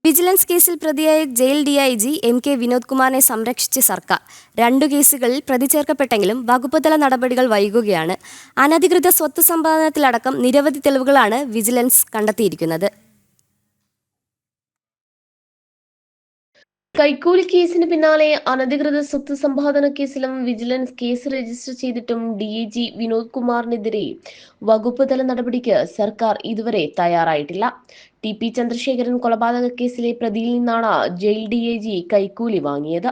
Vigilance കേസിൽ പ്രതിയായ jail DIG MK. Vinod കുമാറിനെ സംരക്ഷിച്ച് സർക്കാർ. 2 കേസുകളിൽ പ്രതി ചേർക്കപ്പെട്ടെങ്കിലും വകുപ്പുതല നടപടികൾ വൈകുകയാണ്. അനധികൃത സ്വത്ത് സമ്പാദനത്തിലടക്കം നിരവധി തെളിവുകളാണ് വിജിലൻസ് കണ്ടെത്തിയിരിക്കുന്നത്. കൈക്കൂലി കേസിന് പിന്നാലെ അനധികൃത സ്വത്ത് സമ്പാദന കേസിലും വിജിലൻസ് കേസ് രജിസ്റ്റർ ചെയ്തിട്ടും ഡിഐജി വിനോദ് കുമാറിനെതിരെ വകുപ്പ് തല നടപടിക്ക് സർക്കാർ ഇതുവരെ തയ്യാറായിട്ടില്ല. ടി.പി. ചന്ദ്രശേഖരൻ കൊലപാതക കേസിലെ പ്രതിയിൽ നിന്നാണ് ജയിൽ ഡിഐജി കൈക്കൂലി വാങ്ങിയത്.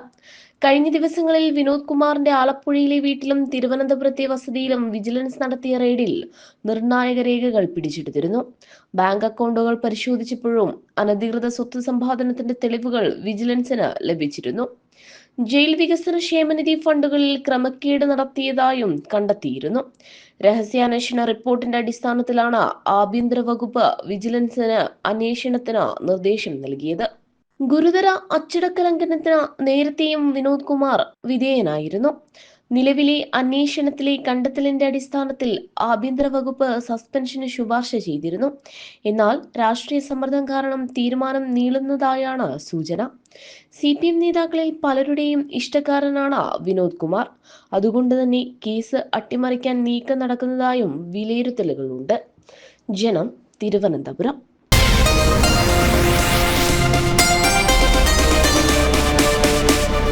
കഴിഞ്ഞ ദിവസങ്ങളിൽ വിനോദ് കുമാറിന്റെ ആലപ്പുഴയിലെ വീട്ടിലും തിരുവനന്തപുരത്തെ വസതിയിലും വിജിലൻസ് നടത്തിയ റെയ്ഡിൽ നിർണായക രേഖകൾ പിടിച്ചെടുത്തിരുന്നു. ബാങ്ക് അക്കൗണ്ടുകൾ പരിശോധിച്ചപ്പോഴും അനധികൃത സ്വത്ത് സമ്പാദനത്തിന്റെ തെളിവുകൾ വിജിലൻസിന് ലഭിച്ചിരുന്നു. ജയിൽ വികസന ക്ഷേമനിധി ഫണ്ടുകളിൽ ക്രമക്കേട് നടത്തിയതായും കണ്ടെത്തിയിരുന്നു. രഹസ്യാന്വേഷണ റിപ്പോർട്ടിന്റെ അടിസ്ഥാനത്തിലാണ് ആഭ്യന്തര വകുപ്പ് വിജിലൻസിന് അന്വേഷണത്തിന് നിർദ്ദേശം നൽകിയത്. ഗുരുതര അച്ചടക്ക ലംഘനത്തിന് നേരത്തെയും വിനോദ് കുമാർ വിധേയനായിരുന്നു. നിലവിലെ അന്വേഷണത്തിലെ കണ്ടെത്തലിന്റെ അടിസ്ഥാനത്തിൽ ആഭ്യന്തര വകുപ്പ് സസ്പെൻഷന് ശുപാർശ ചെയ്തിരുന്നു. എന്നാൽ രാഷ്ട്രീയ സമ്മർദ്ദം കാരണം തീരുമാനം നീളുന്നതായാണ് സൂചന. CPM നേതാക്കളിൽ പലരുടെയും ഇഷ്ടക്കാരനാണ് വിനോദ് കുമാർ. അതുകൊണ്ട് തന്നെ കേസ് അട്ടിമറിക്കാൻ നീക്കം നടക്കുന്നതായും വിലയിരുത്തലുകളുണ്ട്. ജനം, തിരുവനന്തപുരം.